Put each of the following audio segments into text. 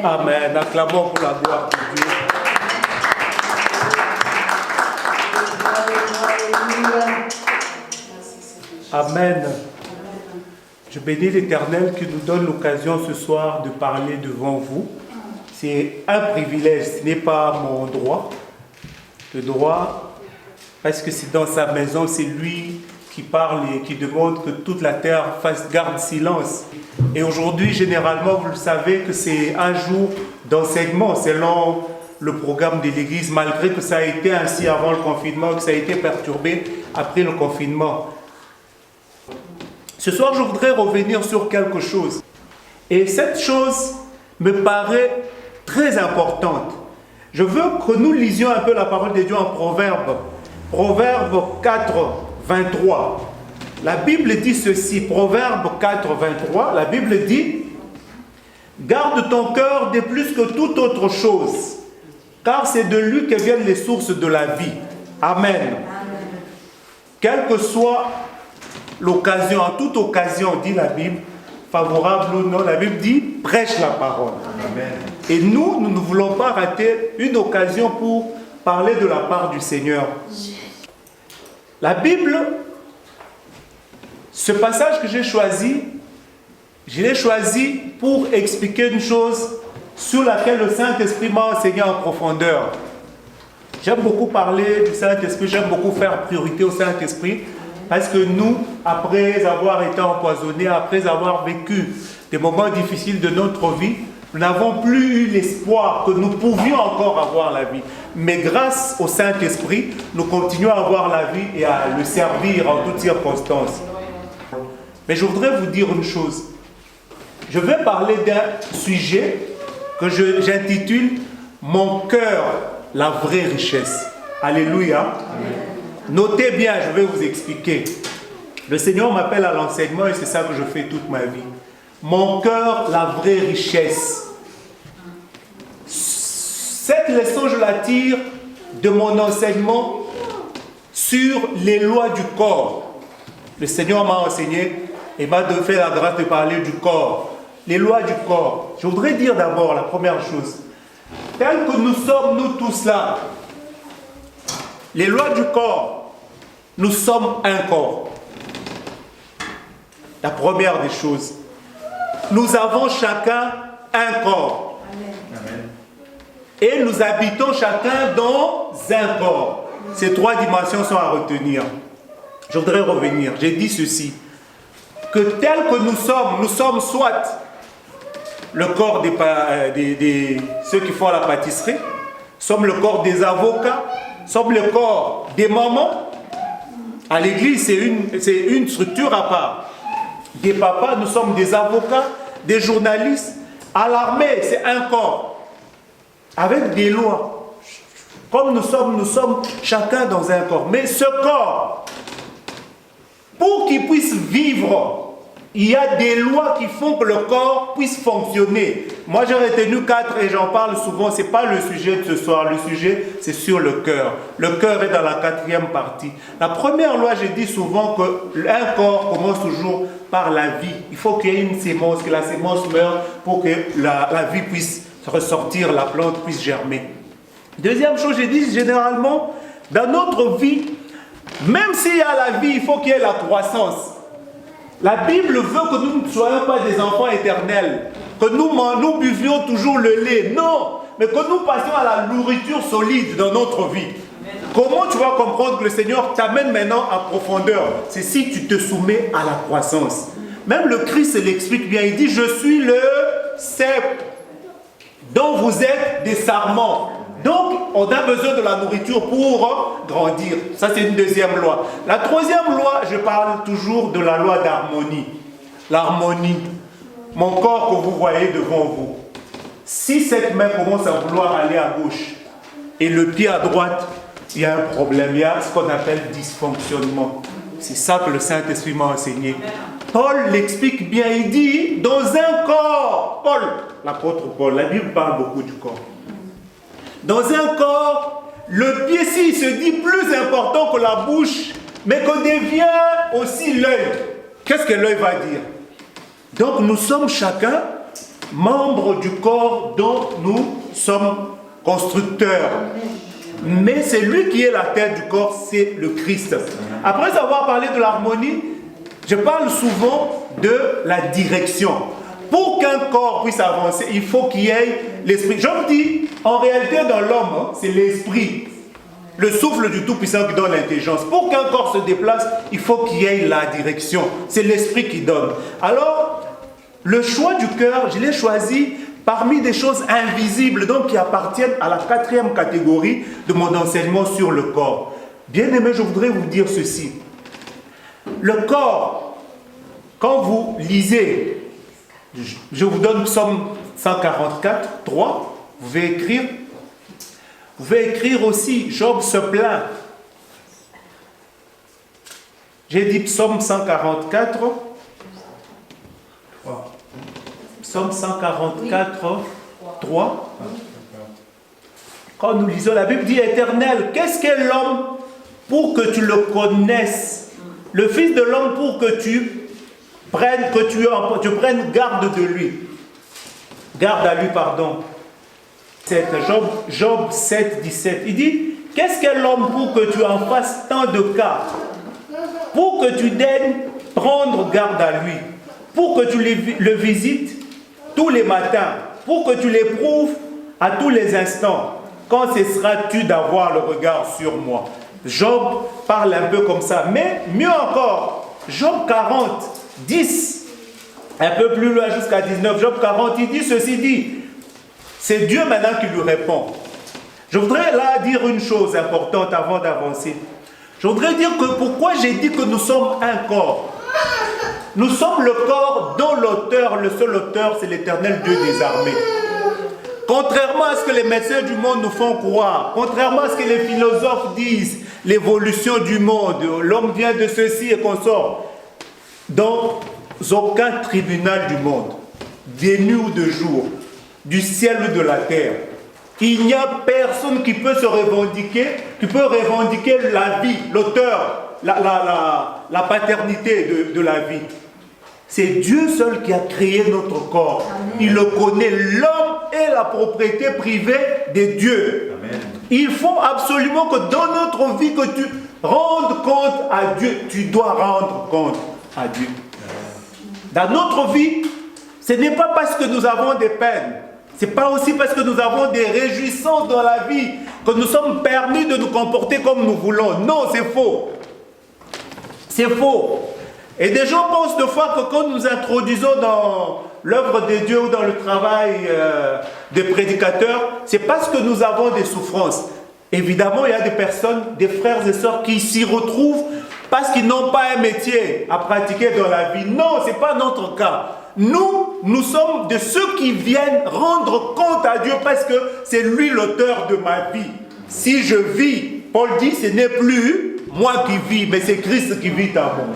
Amen. Acclamons pour la gloire de Dieu. Amen. Je bénis l'Éternel qui nous donne l'occasion ce soir de parler devant vous. C'est un privilège, ce n'est pas mon droit. Le droit, parce que c'est dans sa maison, c'est lui qui parle et qui demande que toute la terre garde silence. Et aujourd'hui, généralement, vous le savez que c'est un jour d'enseignement selon le programme de l'Église, malgré que ça a été ainsi avant le confinement, que ça a été perturbé après le confinement. Ce soir, je voudrais revenir sur quelque chose. Et cette chose me paraît très importante. Je veux que nous lisions un peu la parole de Dieu en Proverbe. Proverbe 4, 23. La Bible dit ceci, Proverbe 4, 23, la Bible dit « Garde ton cœur de plus que toute autre chose, car c'est de lui que viennent les sources de la vie. » Amen. Quelle que soit l'occasion, en toute occasion, dit la Bible, favorable ou non, la Bible dit « Prêche la parole. » Amen. Et nous ne voulons pas rater une occasion pour parler de la part du Seigneur. La Bible, ce passage que j'ai choisi, je l'ai choisi pour expliquer une chose sur laquelle le Saint-Esprit m'a enseigné en profondeur. J'aime beaucoup parler du Saint-Esprit, j'aime beaucoup faire priorité au Saint-Esprit, parce que nous, après avoir été empoisonnés, après avoir vécu des moments difficiles de notre vie, nous n'avons plus eu l'espoir que nous pouvions encore avoir la vie. Mais grâce au Saint-Esprit, nous continuons à avoir la vie et à le servir en toutes circonstances. Mais je voudrais vous dire une chose. Je vais parler d'un sujet que j'intitule « Mon cœur, la vraie richesse ». Alléluia. Amen. Notez bien, je vais vous expliquer. Le Seigneur m'appelle à l'enseignement et c'est ça que je fais toute ma vie. Mon cœur, la vraie richesse. Cette leçon, je la tire de mon enseignement sur les lois du corps. Le Seigneur m'a enseigné et m'a fait la grâce de parler du corps. Les lois du corps. Je voudrais dire d'abord la première chose. Tel que nous sommes, nous tous là, les lois du corps, nous sommes un corps. La première des choses. Nous avons chacun un corps. Amen. Et nous habitons chacun dans un corps. Ces trois dimensions sont à retenir. Je voudrais revenir. J'ai dit ceci. Que tel que nous sommes soit le corps des ceux qui font la pâtisserie, sommes le corps des avocats, sommes le corps des mamans. À l'église, c'est une structure à part. Des papas, nous sommes des avocats, des journalistes. À l'armée, c'est un corps. Avec des lois. Comme nous sommes chacun dans un corps. Mais ce corps, pour qu'il puisse vivre, il y a des lois qui font que le corps puisse fonctionner. Moi, j'ai retenu 4 et j'en parle souvent. Ce n'est pas le sujet de ce soir. Le sujet, c'est sur le cœur. Le cœur est dans la 4e partie. La première loi, je dis souvent qu'un corps commence toujours par la vie. Il faut qu'il y ait une sémence, que la sémence meure pour que la vie puisse ressortir, la plante puisse germer. Deuxième chose, je dis généralement, dans notre vie, même s'il y a la vie, il faut qu'il y ait la croissance. La Bible veut que nous ne soyons pas des enfants éternels, que nous buvions toujours le lait. Non, mais que nous passions à la nourriture solide dans notre vie. Comment tu vas comprendre que le Seigneur t'amène maintenant à profondeur? C'est si tu te soumets à la croissance. Même le Christ l'explique bien. Il dit, je suis le cep dont vous êtes des sarments. Donc, on a besoin de la nourriture pour grandir. Ça, c'est une deuxième loi. La troisième loi, je parle toujours de la loi d'harmonie. L'harmonie. Mon corps que vous voyez devant vous. Si cette main commence à vouloir aller à gauche et le pied à droite, il y a un problème. Il y a ce qu'on appelle dysfonctionnement. C'est ça que le Saint-Esprit m'a enseigné. Paul l'explique bien. Il dit, dans un corps, Paul, l'apôtre Paul, la Bible parle beaucoup du corps. Dans un corps, le pied ci se dit plus important que la bouche, mais que devient aussi l'œil. Qu'est-ce que l'œil va dire? Donc nous sommes chacun membre du corps dont nous sommes constructeurs. Mais c'est lui qui est la tête du corps, c'est le Christ. Après avoir parlé de l'harmonie, je parle souvent de la direction. Pour qu'un corps puisse avancer, il faut qu'il y ait l'esprit. Job dit, en réalité dans l'homme, c'est l'esprit, le souffle du Tout-Puissant qui donne l'intelligence. Pour qu'un corps se déplace, il faut qu'il y ait la direction. C'est l'esprit qui donne. Alors, le choix du cœur, je l'ai choisi parmi des choses invisibles, donc qui appartiennent à la 4e catégorie de mon enseignement sur le corps. Bien aimé, je voudrais vous dire ceci. Le corps, quand vous lisez, je vous donne Psaume 144, 3, vous pouvez écrire aussi, Job se plaint. J'ai dit Psaume 144, Psaume 144, 3. Quand nous lisons la Bible, dit Éternel, qu'est-ce qu'est l'homme pour que tu le connaisses? Le Fils de l'homme pour que tu prennes garde de lui. Garde à lui, pardon. Job 7, 17. Il dit, qu'est-ce qu'est l'homme pour que tu en fasses tant de cas? Pour que tu daignes prendre garde à lui. Pour que tu le visites tous les matins. Pour que tu l'éprouves à tous les instants. Quand cesseras-tu d'avoir le regard sur moi? Job parle un peu comme ça. Mais mieux encore, Job 40, 10, un peu plus loin jusqu'à 19, Job 40, il dit ceci dit. C'est Dieu maintenant qui lui répond. Je voudrais là dire une chose importante avant d'avancer. Je voudrais dire que pourquoi j'ai dit que nous sommes un corps. Nous sommes le corps dont l'auteur, le seul auteur, c'est l'Éternel Dieu des armées. Contrairement à ce que les médecins du monde nous font croire, contrairement à ce que les philosophes disent, l'évolution du monde, l'homme vient de ceci et qu'on sort, dans aucun tribunal du monde, de nuit ou de jour, du ciel ou de la terre, il n'y a personne qui peut se revendiquer, qui peut revendiquer la vie, l'auteur, la paternité de la vie. C'est Dieu seul qui a créé notre corps. Amen. Il le connaît. L'homme est la propriété privée de Dieu. Amen. Il faut absolument que dans notre vie, que tu rendes compte à Dieu. Tu dois rendre compte à Dieu. Dans notre vie, ce n'est pas parce que nous avons des peines. Ce n'est pas aussi parce que nous avons des réjouissances dans la vie que nous sommes permis de nous comporter comme nous voulons. Non, c'est faux. C'est faux. Et des gens pensent de fois que quand nous introduisons dans l'œuvre de Dieu ou dans le travail des prédicateurs, c'est parce que nous avons des souffrances. Évidemment, il y a des personnes, des frères et sœurs qui s'y retrouvent parce qu'ils n'ont pas un métier à pratiquer dans la vie. Non, ce n'est pas notre cas. Nous sommes de ceux qui viennent rendre compte à Dieu parce que c'est lui l'auteur de ma vie. Si je vis, Paul dit, ce n'est plus moi qui vis, mais c'est Christ qui vit en moi.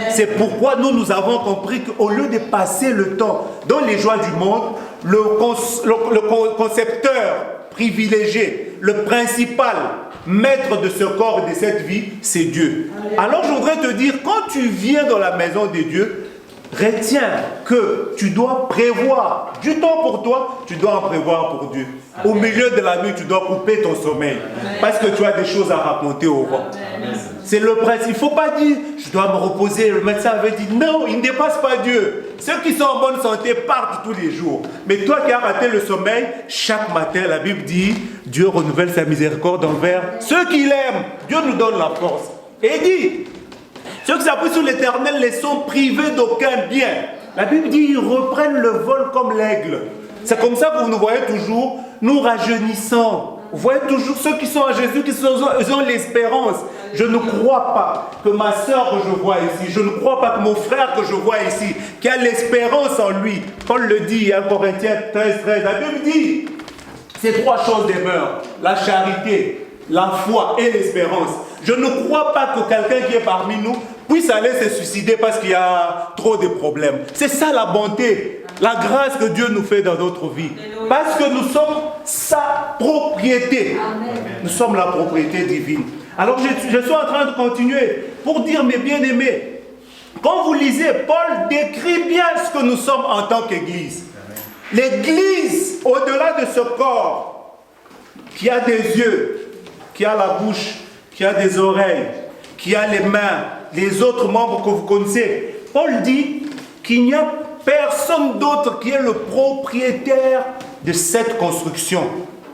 C'est pourquoi nous avons compris qu'au lieu de passer le temps dans les joies du monde, le concepteur privilégié, le principal maître de ce corps et de cette vie, c'est Dieu. Alors je voudrais te dire, quand tu viens dans la maison de Dieu, retiens que tu dois prévoir du temps pour toi, tu dois en prévoir pour Dieu. Au milieu de la nuit, tu dois couper ton sommeil parce que tu as des choses à raconter au roi. C'est le principe. Il ne faut pas dire, je dois me reposer. Le médecin avait dit, non, il ne dépasse pas Dieu. Ceux qui sont en bonne santé partent tous les jours. Mais toi qui as raté le sommeil, chaque matin, la Bible dit, Dieu renouvelle sa miséricorde envers ceux qui l'aiment. Dieu nous donne la force. Et il dit, ceux qui s'appuient sur l'Éternel les sont privés d'aucun bien. La Bible dit, ils reprennent le vol comme l'aigle. C'est comme ça que vous nous voyez toujours, nous rajeunissant. Vous voyez toujours ceux qui sont en Jésus, ils ont l'espérance. Je ne crois pas que ma soeur que je vois ici, je ne crois pas que mon frère que je vois ici, qui a l'espérance en lui. Paul le dit, 1 Corinthiens 13, 13, la Bible dit, ces trois choses demeurent, la charité, la foi et l'espérance. Je ne crois pas que quelqu'un qui est parmi nous puisse aller se suicider parce qu'il y a trop de problèmes. C'est ça la bonté, la grâce que Dieu nous fait dans notre vie. Parce que nous sommes sa propriété. Nous sommes la propriété divine. Alors je suis en train de continuer pour dire, mes bien-aimés, quand vous lisez, Paul décrit bien ce que nous sommes en tant qu'Église. L'Église, au-delà de ce corps, qui a des yeux, qui a la bouche, qui a des oreilles, qui a les mains, les autres membres que vous connaissez, Paul dit qu'il n'y a personne d'autre qui est le propriétaire de cette construction.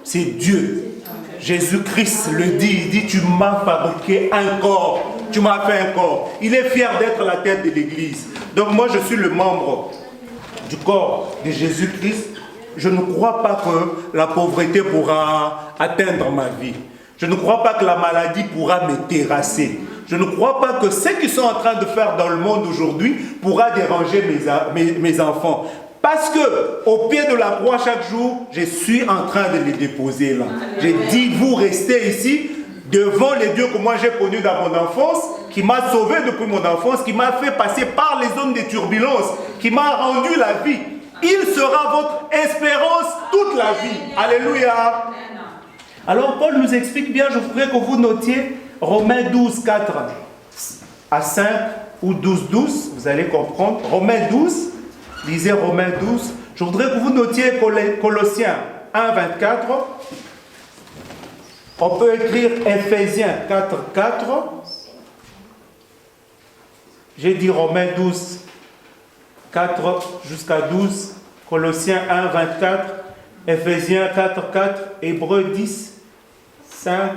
C'est Dieu. Jésus-Christ le dit, il dit, tu m'as fabriqué un corps, tu m'as fait un corps. Il est fier d'être la tête de l'Église. Donc moi je suis le membre du corps de Jésus-Christ. Je ne crois pas que la pauvreté pourra atteindre ma vie. Je ne crois pas que la maladie pourra me terrasser. Je ne crois pas que ce qu'ils sont en train de faire dans le monde aujourd'hui pourra déranger mes enfants. Parce que au pied de la croix chaque jour, je suis en train de les déposer là. J'ai dit, vous restez ici devant les dieux que moi j'ai connus dans mon enfance, qui m'a sauvé depuis mon enfance, qui m'a fait passer par les zones de turbulence, qui m'a rendu la vie. Il sera votre espérance toute la vie. Alléluia. Alors Paul nous explique bien, je voudrais que vous notiez Romains 12, 4 à 5 ou 12, 12, vous allez comprendre. Romains 12, lisez Romains 12. Je voudrais que vous notiez Colossiens 1, 24. On peut écrire Ephésiens 4, 4. J'ai dit Romains 12, 4 jusqu'à 12. Colossiens 1, 24. Ephésiens 4, 4. Hébreux 10, 5.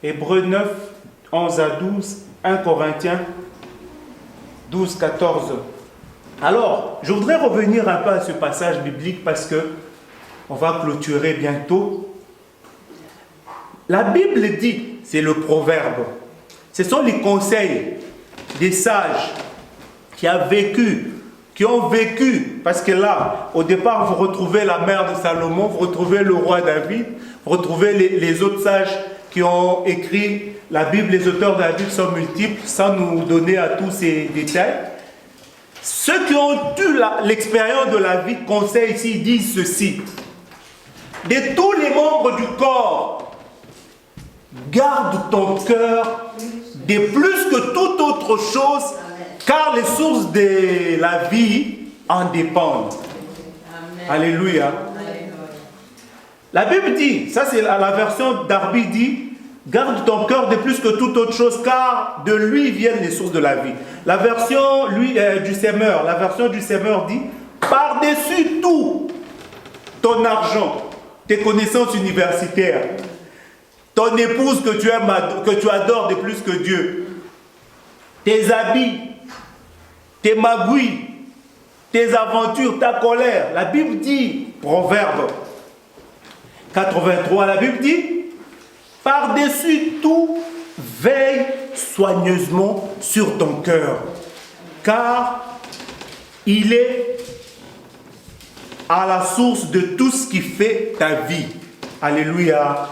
Hébreux 9, 11 à 12. 1 Corinthiens 12, 14. Alors, je voudrais revenir un peu à ce passage biblique parce que on va clôturer bientôt. La Bible dit, c'est le proverbe, ce sont les conseils des sages qui ont vécu, parce que là, au départ, vous retrouvez la mère de Salomon, vous retrouvez le roi David, vous retrouvez les autres sages qui ont écrit la Bible, les auteurs de la Bible sont multiples, sans nous donner à tous ces détails. Ceux qui ont eu l'expérience de la vie conseillent ici, disent ceci. De tous les membres du corps, garde ton cœur de plus que toute autre chose, car les sources de la vie en dépendent. Amen. Alléluia. Amen. La Bible dit, ça c'est la version d'Arby dit, garde ton cœur de plus que toute autre chose, car de lui viennent les sources de la vie. La version du Semeur dit, par-dessus tout, ton argent, tes connaissances universitaires, ton épouse que tu aimes, que tu adores de plus que Dieu, tes habits, tes magouilles, tes aventures, ta colère. La Bible dit, Proverbe 83, la Bible dit, par-dessus tout, veille soigneusement sur ton cœur, car il est à la source de tout ce qui fait ta vie. Alléluia.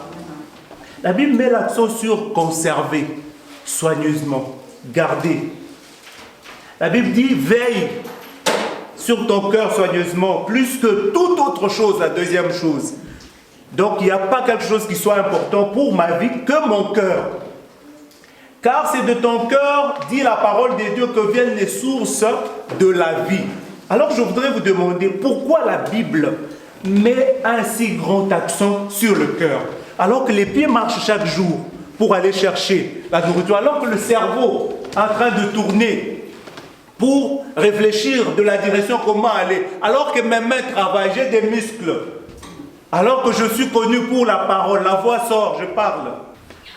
La Bible met l'accent sur conserver soigneusement, garder. La Bible dit veille sur ton cœur soigneusement, plus que toute autre chose, la deuxième chose. Donc il n'y a pas quelque chose qui soit important pour ma vie que mon cœur. Car c'est de ton cœur, dit la parole de Dieu, que viennent les sources de la vie. Alors je voudrais vous demander pourquoi la Bible met un si grand accent sur le cœur. Alors que les pieds marchent chaque jour pour aller chercher la nourriture, alors que le cerveau est en train de tourner pour réfléchir de la direction comment aller, alors que mes mains travaillent, j'ai des muscles, alors que je suis connu pour la parole, la voix sort, je parle.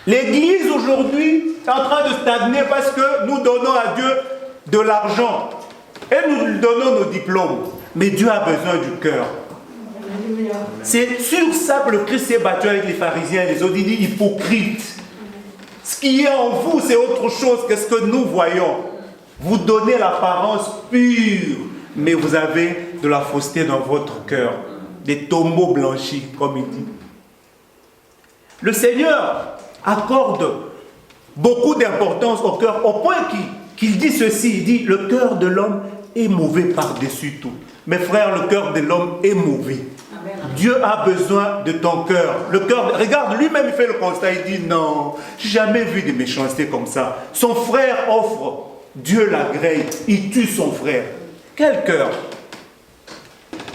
L'Église aujourd'hui est en train de stagner parce que nous donnons à Dieu de l'argent et nous lui donnons nos diplômes. Mais Dieu a besoin du cœur. C'est sur ça que le Christ s'est battu avec les pharisiens et les autres. Il dit hypocrite. Ce qui est en vous, c'est autre chose que ce que nous voyons. Vous donnez l'apparence pure, mais vous avez de la fausseté dans votre cœur. Des tombeaux blanchis, comme il dit. Le Seigneur accorde beaucoup d'importance au cœur, au point qu'il dit ceci, il dit, le cœur de l'homme est mauvais par-dessus tout. Mes frères, le cœur de l'homme est mauvais. Amen. Dieu a besoin de ton cœur. Le cœur, regarde, lui-même il fait le constat, il dit, non, j'ai jamais vu de méchanceté comme ça. Son frère offre, Dieu l'agrée, il tue son frère. Quel cœur?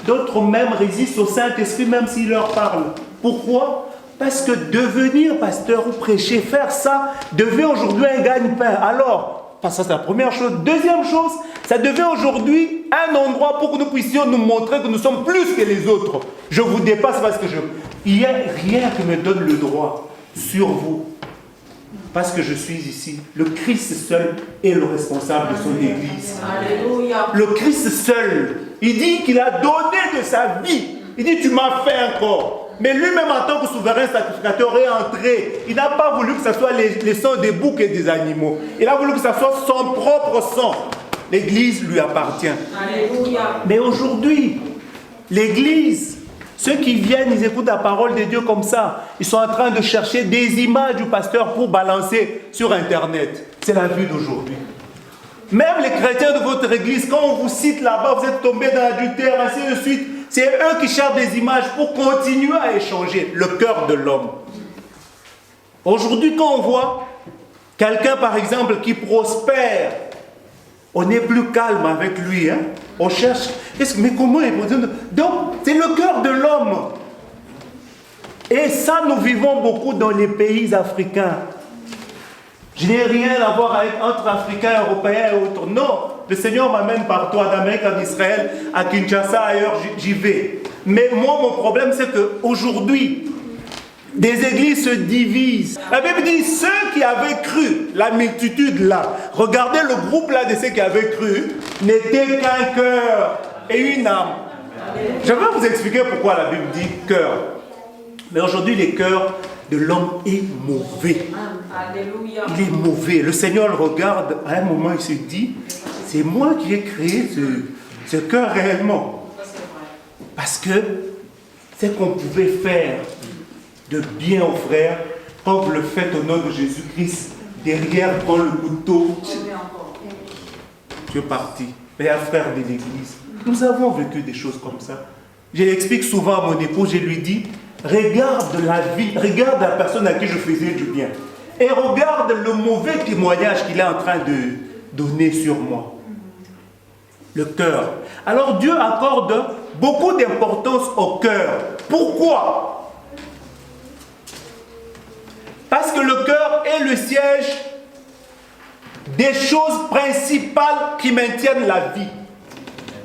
D'autres même résistent au Saint-Esprit même s'il leur parle. Pourquoi? Parce que devenir pasteur ou prêcher, faire ça, devient aujourd'hui un gagne-pain. Alors, ça c'est la première chose. Deuxième chose, ça devient aujourd'hui un endroit pour que nous puissions nous montrer que nous sommes plus que les autres. Je vous dépasse parce que il n'y a rien qui me donne le droit sur vous. Parce que je suis ici. Le Christ seul est le responsable de son Église. Alléluia. Le Christ seul. Il dit qu'il a donné de sa vie. Il dit, tu m'as fait un corps. Mais lui-même, en tant que souverain sacrificateur, est entré. Il n'a pas voulu que ce soit les sangs des boucs et des animaux. Il a voulu que ce soit son propre sang. L'Église lui appartient. Alléluia. Mais aujourd'hui, l'Église, ceux qui viennent, ils écoutent la parole de Dieu comme ça. Ils sont en train de chercher des images du pasteur pour balancer sur Internet. C'est la vie d'aujourd'hui. Même les chrétiens de votre église, quand on vous cite là-bas, vous êtes tombés dans l'adultère, ainsi de suite. C'est eux qui cherchent des images pour continuer à échanger le cœur de l'homme. Aujourd'hui, quand on voit quelqu'un, par exemple, qui prospère, on n'est plus calme avec lui. Hein? On cherche, mais comment il peut dire? Donc, c'est le cœur de l'homme. Et ça, nous vivons beaucoup dans les pays africains. Je n'ai rien à voir entre Africains, Européens et autres. Non, le Seigneur m'amène partout, en Amérique, en Israël, à Kinshasa, ailleurs, j'y vais. Mais moi, mon problème, c'est qu'aujourd'hui, des églises se divisent. La Bible dit, ceux qui avaient cru, la multitude là, regardez le groupe là de ceux qui avaient cru, n'était qu'un cœur et une âme. Je vais vous expliquer pourquoi la Bible dit cœur. Mais aujourd'hui, les cœurs de l'homme est mauvais. Alléluia. Il est mauvais. Le Seigneur le regarde, à un moment il se dit, c'est moi qui ai créé ce cœur réellement. Parce que c'est qu'on pouvait faire de bien aux frères, quand vous le faites au nom de Jésus-Christ, derrière prend le couteau. Tu es parti. Mais un frère de l'église, nous avons vécu des choses comme ça. Je l'explique souvent à mon époux, je lui dis, regarde la vie, regarde la personne à qui je faisais du bien. Et regarde le mauvais témoignage qu'il est en train de donner sur moi. Le cœur. Alors Dieu accorde beaucoup d'importance au cœur. Pourquoi? Parce que le cœur est le siège des choses principales qui maintiennent la vie.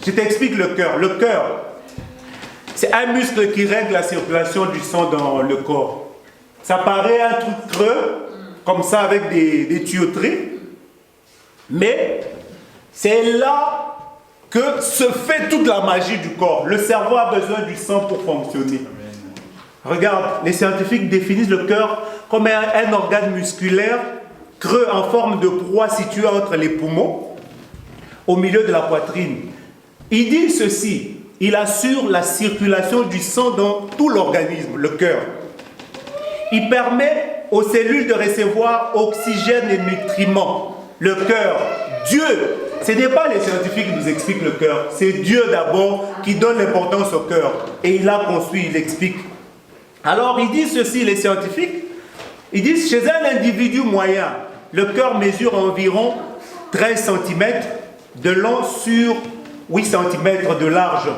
Je t'explique le cœur. Le cœur, c'est un muscle qui règle la circulation du sang dans le corps. Ça paraît un truc creux, comme ça avec des tuyauteries. Mais c'est là que se fait toute la magie du corps. Le cerveau a besoin du sang pour fonctionner. Regarde, les scientifiques définissent le cœur comme un organe musculaire creux en forme de proie situé entre les poumons, au milieu de la poitrine. Il dit ceci, il assure la circulation du sang dans tout l'organisme, le cœur. Il permet aux cellules de recevoir oxygène et nutriments. Le cœur, Dieu, ce n'est pas les scientifiques qui nous expliquent le cœur, c'est Dieu d'abord qui donne l'importance au cœur. Et il a construit, il explique. Alors il dit ceci, les scientifiques, ils disent chez un individu moyen, le cœur mesure environ 13 cm de long sur 8 cm de large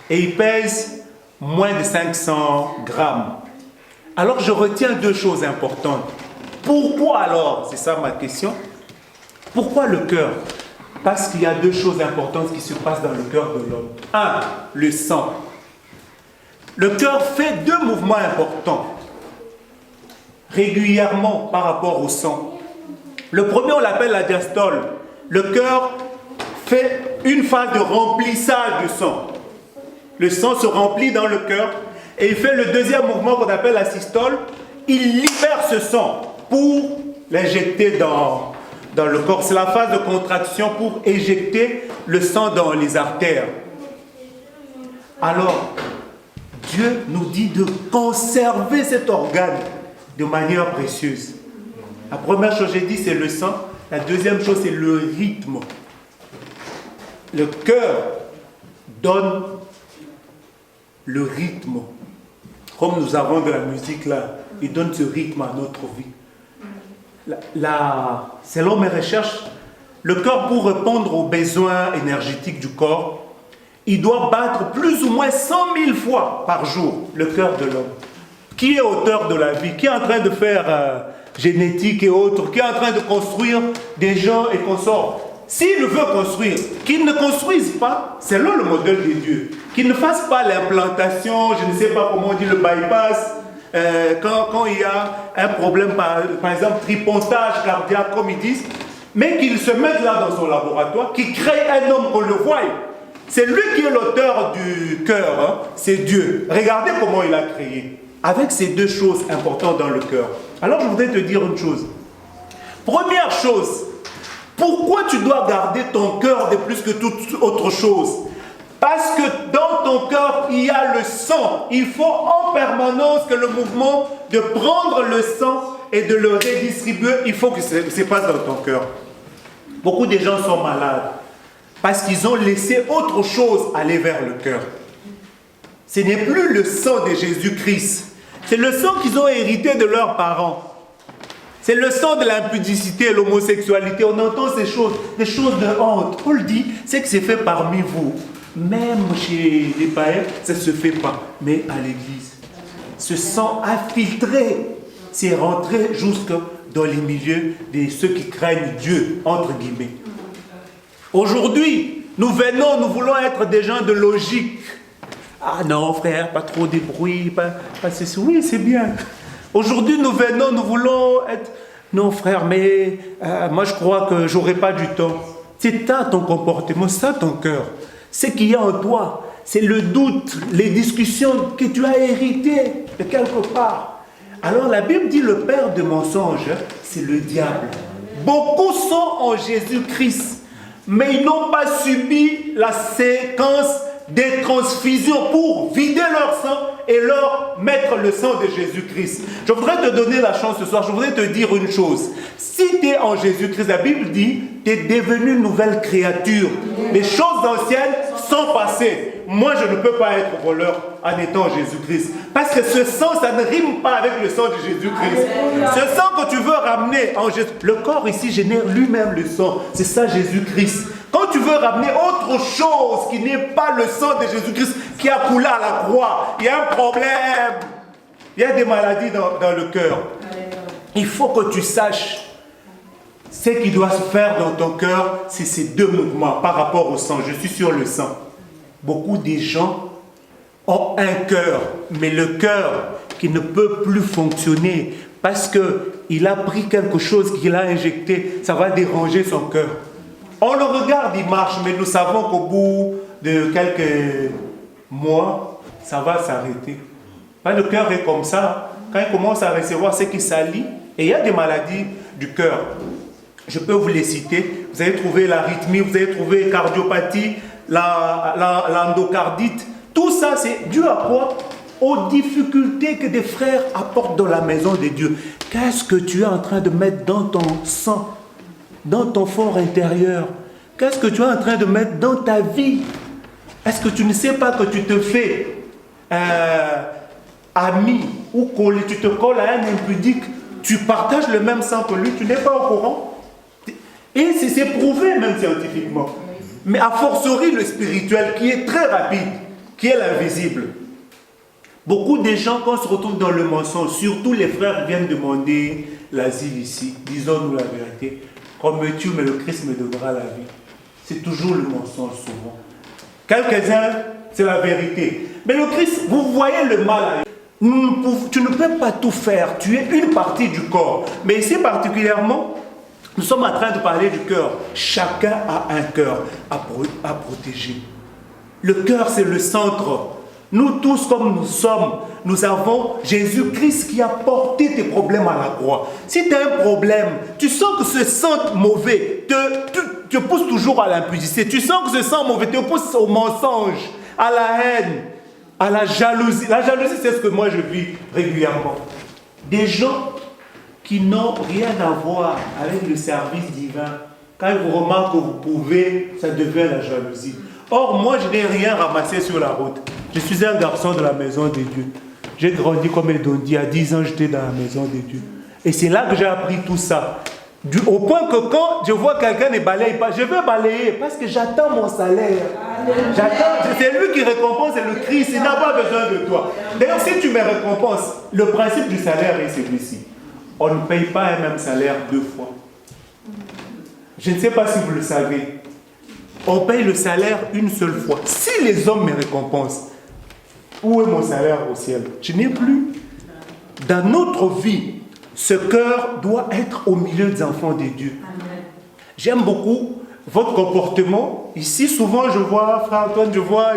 et il pèse moins de 500 grammes. Alors je retiens deux choses importantes. Pourquoi alors, c'est ça ma question, pourquoi le cœur? Parce qu'il y a deux choses importantes qui se passent dans le cœur de l'homme. Un, le sang. Le cœur fait deux mouvements importants régulièrement par rapport au sang. Le premier, on l'appelle la diastole. Le cœur fait une phase de remplissage du sang. Le sang se remplit dans le cœur et il fait le deuxième mouvement qu'on appelle la systole. Il libère ce sang pour l'injecter dans le corps. C'est la phase de contraction pour éjecter le sang dans les artères. Alors, Dieu nous dit de conserver cet organe de manière précieuse. La première chose que j'ai dit, c'est le sang. La deuxième chose, c'est le rythme. Le cœur donne le rythme. Comme nous avons de la musique là, il donne ce rythme à notre vie. Selon mes recherches, le cœur, pour répondre aux besoins énergétiques du corps, il doit battre plus ou moins 100 000 fois par jour le cœur de l'homme. Qui est auteur de la vie? Qui est en train de faire génétique et autres? Qui est en train de construire des gens et consorts? S'il veut construire, qu'il ne construise pas selon le modèle de Dieu. Qu'il ne fasse pas l'implantation, je ne sais pas comment on dit, le bypass, quand il y a un problème, par exemple, tripontage cardiaque, comme ils disent, mais qu'il se mette là dans son laboratoire, qu'il crée un homme qu'on le voie. C'est lui qui est l'auteur du cœur, hein? C'est Dieu. Regardez comment il a créé. Avec ces deux choses importantes dans le cœur. Alors je voudrais te dire une chose. Première chose, pourquoi tu dois garder ton cœur de plus que toute autre chose? Parce que dans ton cœur, il y a le sang. Il faut en permanence que le mouvement de prendre le sang et de le redistribuer, il faut que ça se passe dans ton cœur. Beaucoup de gens sont malades parce qu'ils ont laissé autre chose aller vers le cœur. Ce n'est plus le sang de Jésus-Christ. C'est le sang qu'ils ont hérité de leurs parents. C'est le sang de l'impudicité, l'homosexualité. On entend ces choses, des choses de honte. Paul dit, c'est que c'est fait parmi vous. Même chez les païens, ça ne se fait pas. Mais à l'église, ce sang infiltré, c'est rentré jusque dans les milieux de ceux qui craignent Dieu, entre guillemets. Aujourd'hui, nous voulons être des gens de logique. Ah non, frère, pas trop de bruit, pas ceci. Oui, c'est bien. Aujourd'hui, nous voulons être... Non, frère, mais moi, je crois que j'aurai pas du temps. C'est ça ton comportement, c'est ça ton cœur. Ce qu'il y a en toi, c'est le doute, les discussions que tu as héritées de quelque part. Alors, la Bible dit le père de mensonges, c'est le diable. Beaucoup sont en Jésus-Christ, mais ils n'ont pas subi la séquence des transfusions pour vider leur sang et leur mettre le sang de Jésus-Christ. Je voudrais te donner la chance ce soir, je voudrais te dire une chose. Si tu es en Jésus-Christ, la Bible dit, tu es devenu une nouvelle créature. Les choses anciennes sont passées. Moi, je ne peux pas être voleur en étant Jésus-Christ. Parce que ce sang, ça ne rime pas avec le sang de Jésus-Christ. Ce sang que tu veux ramener en Jésus, le corps ici génère lui-même le sang. C'est ça Jésus-Christ. Quand tu veux ramener autre chose qui n'est pas le sang de Jésus-Christ qui a coulé à la croix, il y a un problème. Il y a des maladies dans le cœur. Il faut que tu saches ce qui doit se faire dans ton cœur, c'est ces deux mouvements par rapport au sang. Je suis sur le sang. Beaucoup de gens ont un cœur, mais le cœur qui ne peut plus fonctionner parce qu'il a pris quelque chose qu'il a injecté, ça va déranger son cœur. On le regarde, il marche, mais nous savons qu'au bout de quelques mois, ça va s'arrêter. Le cœur est comme ça. Quand il commence à recevoir ce qui s'allie, et il y a des maladies du cœur. Je peux vous les citer. Vous avez trouvé l'arythmie, vous avez trouvé cardiopathie, l'endocardite. Tout ça, c'est dû à quoi? Aux difficultés que des frères apportent dans la maison de Dieu. Qu'est-ce que tu es en train de mettre dans ton sang, dans ton fort intérieur? Qu'est-ce que tu es en train de mettre dans ta vie? Est-ce que tu ne sais pas que tu te fais ami ou collé, tu te colles à un impudique, tu partages le même sang que lui, tu n'es pas au courant? Et c'est prouvé même scientifiquement. Mais a fortiori le spirituel qui est très rapide, qui est l'invisible. Beaucoup de gens, quand on se retrouve dans le mensonge, surtout les frères viennent demander l'asile ici, disons-nous la vérité. Comme tu, mais le Christ me donnera la vie. C'est toujours le mensonge souvent. Quelques-uns, c'est la vérité. Mais le Christ, vous voyez le mal. Tu ne peux pas tout faire. Tu es une partie du corps. Mais ici particulièrement, nous sommes en train de parler du cœur. Chacun a un cœur à protéger. Le cœur, c'est le centre. Nous tous, comme nous sommes, nous avons Jésus-Christ qui a porté tes problèmes à la croix. Si tu as un problème, tu sens que ce sang mauvais te pousse toujours à l'impudicité. Tu sens que ce sang mauvais te pousse au mensonge, à la haine, à la jalousie. La jalousie, c'est ce que moi je vis régulièrement. Des gens qui n'ont rien à voir avec le service divin. Quand ils vous remarquent que vous pouvez, ça devient la jalousie. Or, moi, je n'ai rien ramassé sur la route. Je suis un garçon de la maison de Dieu. J'ai grandi comme Edondi. À 10 ans, j'étais dans la maison de Dieu. Et c'est là que j'ai appris tout ça. Au point que quand je vois quelqu'un ne balaye pas, je veux balayer parce que j'attends mon salaire. C'est lui qui récompense, c'est le Christ, il n'a pas besoin de toi. D'ailleurs, si tu me récompenses, le principe du salaire est celui-ci. On ne paye pas un même salaire 2 fois. Je ne sais pas si vous le savez. On paye le salaire une seule fois. Si les hommes me récompensent, où est mon salaire au ciel? Je n'ai plus. Dans notre vie, ce cœur doit être au milieu des enfants de Dieu. J'aime beaucoup votre comportement. Ici, souvent, je vois frère Antoine, je vois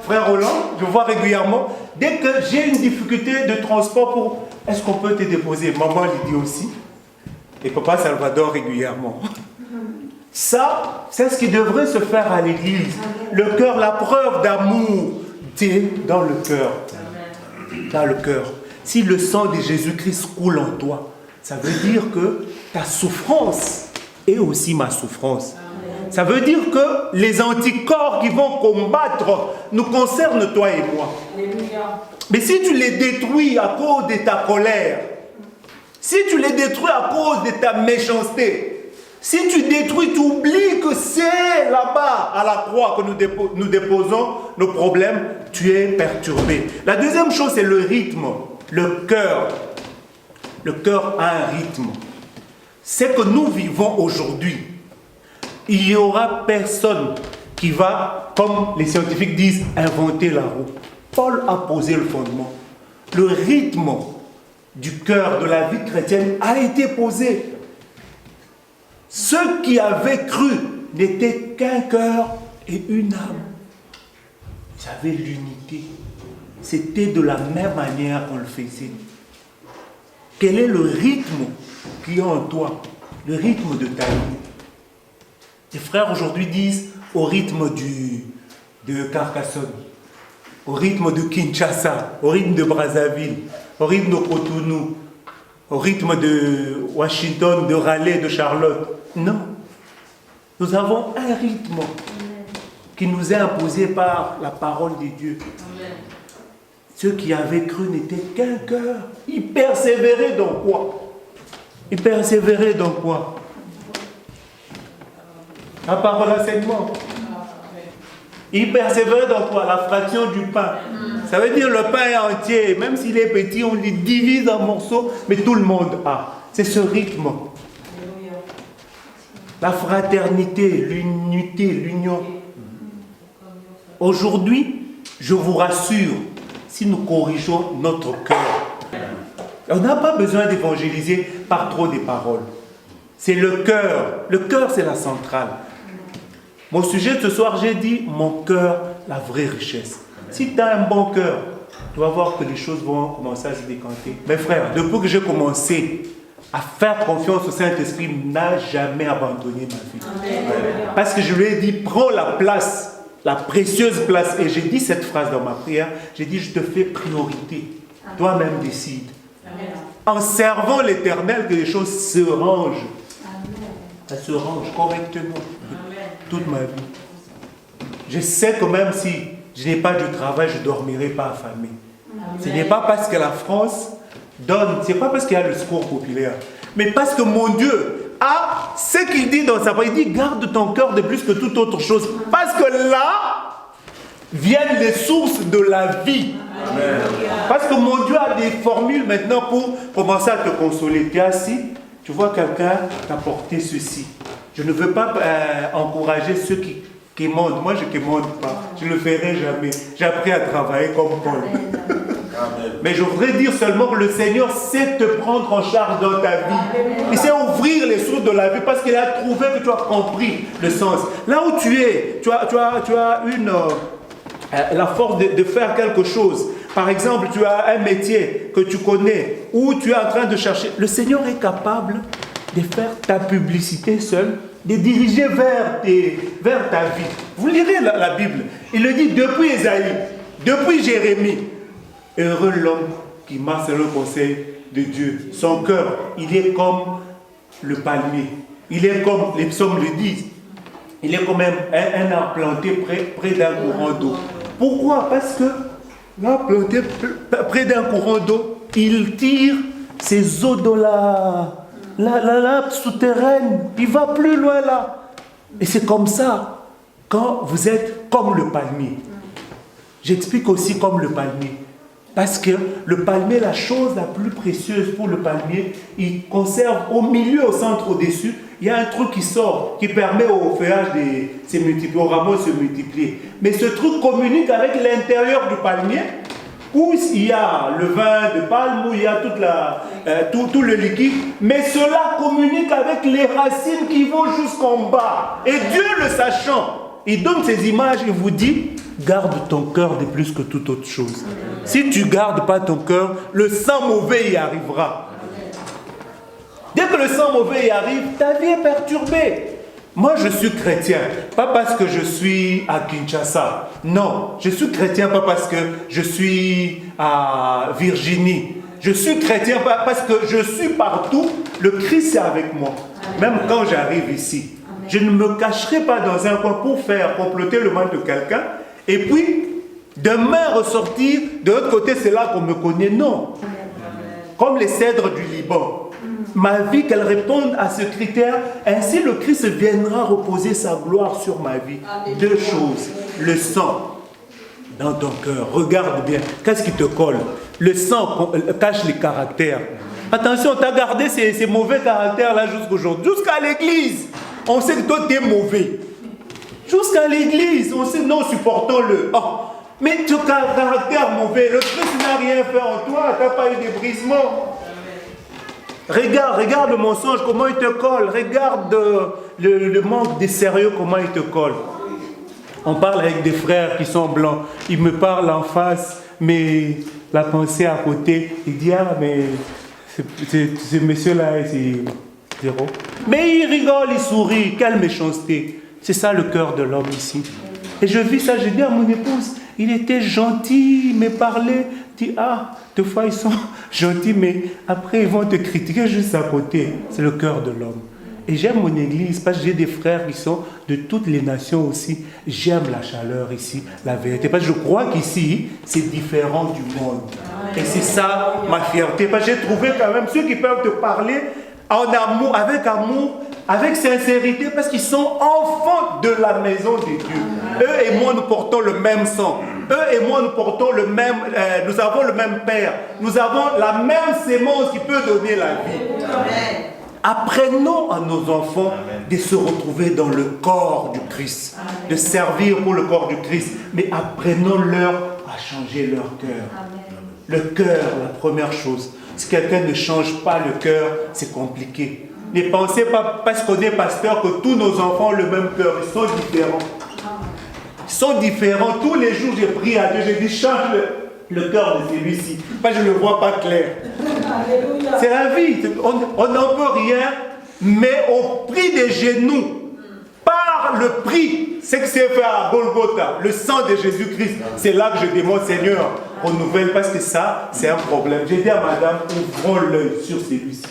frère Roland, je vois régulièrement. Dès que j'ai une difficulté de transport pour... Est-ce qu'on peut te déposer? Maman lui dit aussi. Et papa Salvador régulièrement. Ça, c'est ce qui devrait se faire à l'église. Le cœur, la preuve d'amour, c'est dans le cœur. Dans le cœur. Si le sang de Jésus-Christ coule en toi, ça veut dire que ta souffrance est aussi ma souffrance. Ça veut dire que les anticorps qui vont combattre nous concernent toi et moi. Mais si tu les détruis à cause de ta colère, si tu les détruis à cause de ta méchanceté, si tu détruis, tu oublies que c'est là-bas, à la croix, que nous déposons nos problèmes, tu es perturbé. La deuxième chose, c'est le rythme, le cœur. Le cœur a un rythme. C'est que nous vivons aujourd'hui. Il n'y aura personne qui va, comme les scientifiques disent, inventer la roue. Paul a posé le fondement. Le rythme du cœur, de la vie chrétienne, a été posé. Ceux qui avaient cru n'étaient qu'un cœur et une âme. Ils avaient l'unité. C'était de la même manière qu'on le faisait. Quel est le rythme qui est en toi? Le rythme de ta vie. Les frères aujourd'hui disent au rythme de Carcassonne, au rythme de Kinshasa, au rythme de Brazzaville, au rythme de Cotonou, au rythme de Washington, de Raleigh, de Charlotte. Non. Nous avons un rythme qui nous est imposé par la parole de Dieu. Ceux qui avaient cru n'étaient qu'un cœur. Ils persévéraient dans quoi? Ils persévéraient dans quoi? La parole enseignement. Ils persévéraient dans quoi? La fraction du pain. Ça veut dire le pain est entier. Même s'il est petit, on le divise en morceaux, mais tout le monde a. C'est ce rythme. La fraternité, l'unité, l'union. Aujourd'hui, je vous rassure, si nous corrigeons notre cœur, on n'a pas besoin d'évangéliser par trop des paroles. C'est le cœur. Le cœur, c'est la centrale. Mon sujet de ce soir, j'ai dit, mon cœur, la vraie richesse. Si tu as un bon cœur, tu vas voir que les choses vont commencer à se décanter. Mes frères, depuis que j'ai commencé à faire confiance au Saint-Esprit, n'a jamais abandonné ma vie. Parce que je lui ai dit, prends la place, la précieuse place. Et j'ai dit cette phrase dans ma prière, j'ai dit, je te fais priorité. Toi-même décide. En servant l'Éternel, que les choses se rangent. Ça se range correctement. Toute ma vie. Je sais que même si je n'ai pas de travail, je ne dormirai pas affamé. Ce n'est pas parce que la France donne, ce n'est pas parce qu'il y a le secours populaire, mais parce que mon Dieu a ce qu'il dit dans sa parole. Il dit, garde ton cœur de plus que toute autre chose. Parce que là viennent les sources de la vie. Amen. Parce que mon Dieu a des formules maintenant pour commencer à te consoler. Tu es assis, tu vois quelqu'un t'apporter ceci. Je ne veux pas encourager ceux qui quémandent. Moi, je ne quémande pas. Je ne le ferai jamais. J'ai appris à travailler comme Paul. Mais je voudrais dire seulement que le Seigneur sait te prendre en charge dans ta vie. Il sait ouvrir les sources de la vie parce qu'il a trouvé que tu as compris le sens. Là où tu es, tu as la force de faire quelque chose. Par exemple, tu as un métier que tu connais ou tu es en train de chercher. Le Seigneur est capable de faire ta publicité seule, de diriger vers ta vie. Vous lirez la Bible. Il le dit depuis Ésaïe, depuis Jérémie. Heureux l'homme qui marche selon le conseil de Dieu. Son cœur, il est comme le palmier. Il est comme, les psaumes le disent, il est comme un arbre planté près d'un courant d'eau. Pourquoi? Parce que l'arbre planté près d'un courant d'eau, il tire ses eaux de la lampe souterraine, il va plus loin là. Et c'est comme ça, quand vous êtes comme le palmier. J'explique aussi comme le palmier. Parce que le palmier, la chose la plus précieuse pour le palmier, il conserve au milieu, au centre, au-dessus, il y a un truc qui sort, qui permet au feuillage de se multiplier, au rameau de se multiplier. Mais ce truc communique avec l'intérieur du palmier, où il y a le vin de palme, où il y a tout le liquide, mais cela communique avec les racines qui vont jusqu'en bas. Et Dieu le sachant, il donne ces images et vous dit, garde ton cœur de plus que toute autre chose. Si tu ne gardes pas ton cœur, le sang mauvais y arrivera. Dès que le sang mauvais y arrive, ta vie est perturbée. Moi, je suis chrétien, pas parce que je suis à Kinshasa. Non, je suis chrétien pas parce que je suis à Virginie. Je suis chrétien pas parce que je suis partout. Le Christ est avec moi. Même quand j'arrive ici. Je ne me cacherai pas dans un coin pour faire comploter le mal de quelqu'un. Et puis, demain ressortir, de l'autre côté, c'est là qu'on me connaît. Non. Comme les cèdres du Liban. Ma vie, qu'elle réponde à ce critère, ainsi le Christ viendra reposer sa gloire sur ma vie. Deux choses, le sang dans ton cœur, regarde bien, qu'est-ce qui te colle? Le sang cache les caractères. Attention, tu as gardé ces mauvais caractères-là jusqu'aujourd'hui, jusqu'à l'église. On sait que toi, tu es mauvais. Jusqu'à l'église, on sait, non, supportons-le. Oh, mais tu as un caractère mauvais, le Christ n'a rien fait en toi, tu n'as pas eu de brisement. Regarde le mensonge, comment il te colle. Regarde le manque de sérieux, comment il te colle. On parle avec des frères qui sont blancs. Ils me parlent en face, mais la pensée à côté, il dit, ah, mais ce monsieur-là, c'est zéro. Mais il rigole, il sourit. Quelle méchanceté. C'est ça le cœur de l'homme ici. Et je vis ça, je dis à mon épouse, il était gentil, il me parlait. Dit, ah, deux fois ils sont gentils, mais après ils vont te critiquer juste à côté. C'est le cœur de l'homme. Et j'aime mon église parce que j'ai des frères qui sont de toutes les nations aussi. J'aime la chaleur ici, la vérité. Parce que je crois qu'ici, c'est différent du monde. Et c'est ça ma fierté. Parce que j'ai trouvé quand même ceux qui peuvent te parler en amour, avec sincérité, parce qu'ils sont enfants de la maison de Dieu. Eux et moi, nous portons le même sang. Eux et moi, nous portons le même, nous avons le même Père. Nous avons la même sémence qui peut donner la vie. Amen. Apprenons à nos enfants de se retrouver dans le corps du Christ, de servir pour le corps du Christ, mais apprenons-leur à changer leur cœur. Le cœur, la première chose. Si quelqu'un ne change pas le cœur, c'est compliqué. Ne pensez pas, parce qu'on est pasteur, que tous nos enfants ont le même cœur. Ils sont différents. Ils sont différents. Tous les jours, j'ai prié à Dieu, j'ai dit, change le cœur de celui-ci. Parce que je ne le vois pas clair. C'est la vie. On n'en peut rien, mais au prix des genoux, par le prix, c'est que c'est fait à Golgotha, le sang de Jésus-Christ. C'est là que je demande, Seigneur, renouvelle, parce que ça, c'est un problème. J'ai dit à madame, ouvrons l'œil sur celui-ci.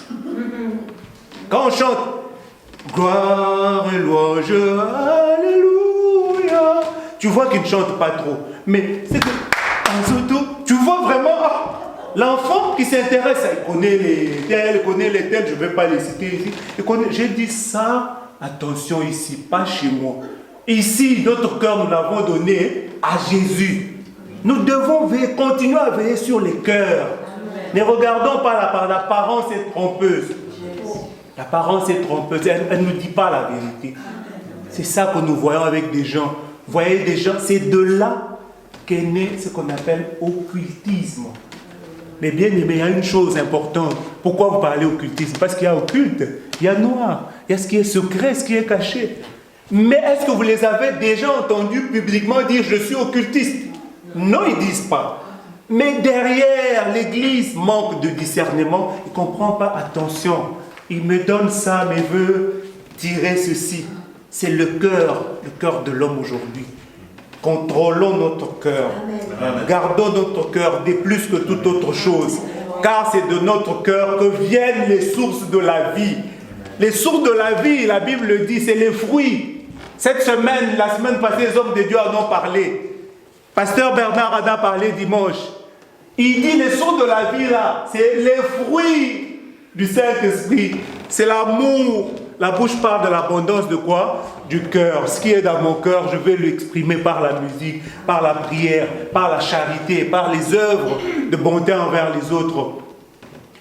Quand on chante, gloire et louange, alléluia, tu vois qu'il ne chante pas trop. Mais c'est que, tu vois vraiment, l'enfant qui s'intéresse, il connaît les tels, je ne vais pas les citer ici. J'ai dit ça, attention ici, pas chez moi. Ici, notre cœur, nous l'avons donné à Jésus. Nous devons continuer à veiller sur les cœurs. Ne regardons pas l'apparence est trompeuse. L'apparence est trompeuse, elle ne nous dit pas la vérité. C'est ça que nous voyons avec des gens. Vous voyez des gens, c'est de là qu'est né ce qu'on appelle occultisme. Mais bien aimé, il y a une chose importante. Pourquoi vous parlez occultisme? Parce qu'il y a occulte, il y a noir, il y a ce qui est secret, ce qui est caché. Mais est-ce que vous les avez déjà entendus publiquement dire « je suis occultiste » ? Non, ils ne disent pas. Mais derrière, l'Église manque de discernement. Il ne comprend pas, attention, il me donne ça, mais veut tirer ceci. C'est le cœur de l'homme aujourd'hui. Contrôlons notre cœur. Gardons notre cœur de plus que toute autre chose. Car c'est de notre cœur que viennent les sources de la vie. Les sources de la vie, la Bible le dit, c'est les fruits. Cette semaine, la semaine passée, les hommes de Dieu en ont parlé. Pasteur Bernard en a parlé dimanche. Il dit les sources de la vie là, c'est les fruits du Saint-Esprit. C'est l'amour. La bouche parle de l'abondance de quoi? Du cœur. Ce qui est dans mon cœur, je vais l'exprimer par la musique, par la prière, par la charité, par les œuvres de bonté envers les autres.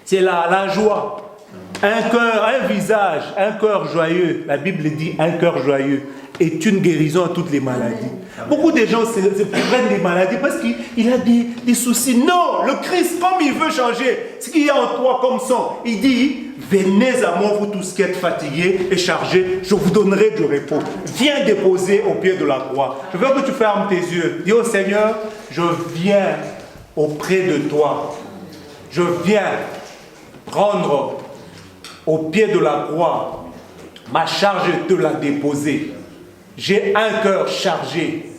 C'est la joie. Un cœur, un visage, un cœur joyeux. La Bible dit un cœur joyeux est une guérison à toutes les maladies. Beaucoup de gens se prennent des maladies parce qu'il a des soucis. Non, le Christ, comme il veut changer ce qu'il y a en toi comme sang, il dit, venez à moi, vous tous qui êtes fatigués et chargés, je vous donnerai du repos. Viens déposer au pied de la croix. Je veux que tu fermes tes yeux. Dis au Seigneur, je viens auprès de toi. Je viens prendre au pied de la croix ma charge et te la déposer. J'ai un cœur chargé.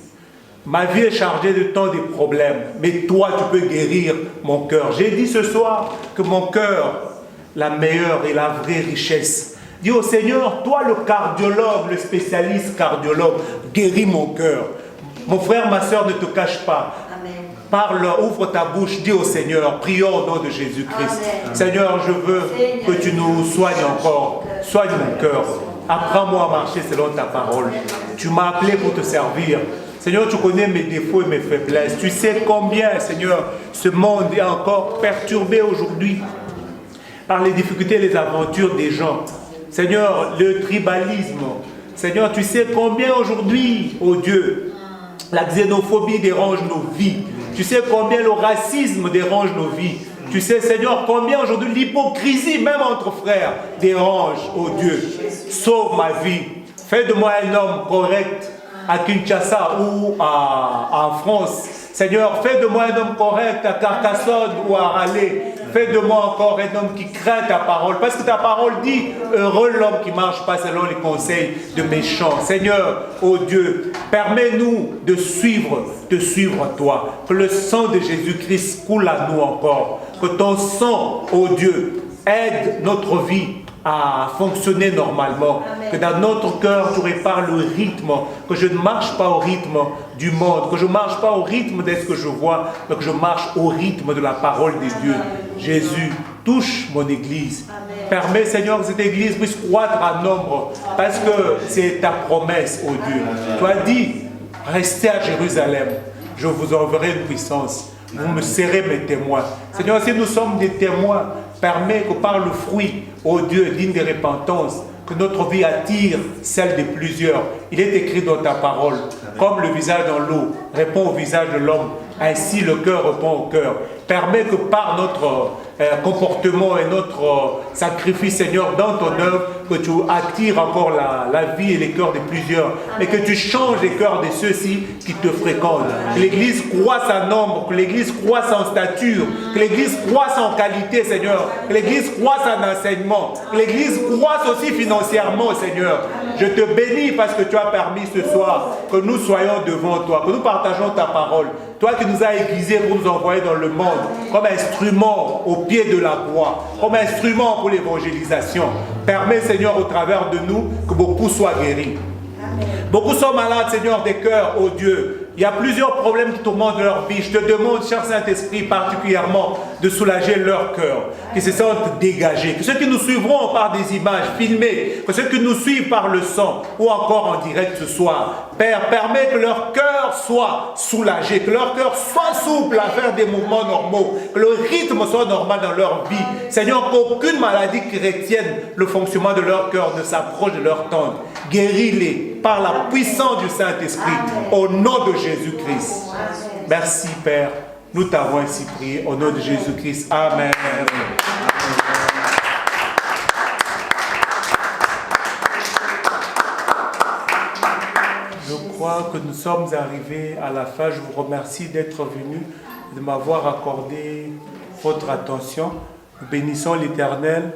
Ma vie est chargée de tant de problèmes. Mais toi, tu peux guérir mon cœur. J'ai dit ce soir que mon cœur, la meilleure et la vraie richesse. Dis au Seigneur, toi le cardiologue, le spécialiste cardiologue, guéris mon cœur. Mon frère, ma soeur, ne te cache pas. Parle, ouvre ta bouche, dis au Seigneur, prions au nom de Jésus-Christ. Seigneur, je veux que tu nous soignes encore. Soigne mon cœur. Apprends-moi à marcher selon ta parole. Tu m'as appelé pour te servir. Seigneur, tu connais mes défauts et mes faiblesses. Tu sais combien, Seigneur, ce monde est encore perturbé aujourd'hui par les difficultés et les aventures des gens. Seigneur, le tribalisme. Seigneur, tu sais combien aujourd'hui, oh Dieu, la xénophobie dérange nos vies. Tu sais combien le racisme dérange nos vies. Tu sais, Seigneur, combien aujourd'hui l'hypocrisie, même entre frères, dérange, oh Dieu. Sauve ma vie. Fais de moi un homme correct à Kinshasa ou en France. Seigneur, fais de moi un homme correct à Carcassonne ou à Raleigh. Fais de moi encore un homme qui craint ta parole. Parce que ta parole dit, heureux l'homme qui ne marche pas selon les conseils de méchants. Seigneur, oh Dieu, permets-nous de suivre toi. Que le sang de Jésus-Christ coule à nous encore. Que ton sang, oh Dieu, aide notre vie à fonctionner normalement. Amen. Que dans notre cœur, tu répares le rythme. Que je ne marche pas au rythme du monde. Que je ne marche pas au rythme de ce que je vois. Mais que je marche au rythme de la parole de Dieu. Jésus, touche mon église. Amen. Permets, Seigneur, que cette église puisse croître en nombre. Parce que c'est ta promesse, oh Dieu. Tu as dit, restez à Jérusalem. Je vous enverrai une puissance. Vous me serez mes témoins. Seigneur, si nous sommes des témoins, permets que par le fruit, ô Dieu, digne de repentance, que notre vie attire celle de plusieurs. Il est écrit dans ta parole, comme le visage dans l'eau répond au visage de l'homme, ainsi le cœur répond au cœur. Permets que par notre comportement et notre sacrifice, Seigneur, dans ton œuvre, que tu attires encore la vie et les cœurs de plusieurs, mais que tu changes les cœurs de ceux-ci qui te fréquentent. Que l'Église croisse en nombre, que l'Église croisse en stature, que l'Église croisse en qualité, Seigneur, que l'Église croisse en enseignement, que l'Église croisse aussi financièrement, Seigneur. Je te bénis parce que tu as permis ce soir que nous soyons devant toi, que nous partageons ta parole. Toi qui nous as aiguisés pour nous envoyer dans le monde comme instrument au pied de la croix, comme instrument pour l'évangélisation. Permets, Seigneur, au travers de nous, que beaucoup soient guéris. Amen. Beaucoup sont malades, Seigneur, des cœurs, oh Dieu. Il y a plusieurs problèmes qui tourmentent leur vie. Je te demande, cher Saint-Esprit, particulièrement de soulager leur cœur, qu'ils se sentent dégagés. Que ceux qui nous suivront par des images filmées, que ceux qui nous suivent par le son ou encore en direct ce soir, Père, permets que leur cœur soit soulagé, que leur cœur soit souple à faire des mouvements normaux, que le rythme soit normal dans leur vie. Seigneur, qu'aucune maladie qui retienne le fonctionnement de leur cœur ne s'approche de leur tente. Guéris-les par la puissance du Saint-Esprit, au nom de Jésus-Christ. Merci, Père. Nous t'avons ainsi prié au nom de Jésus-Christ. Amen. Je crois que nous sommes arrivés à la fin. Je vous remercie d'être venus, de m'avoir accordé votre attention. Nous bénissons l'Éternel.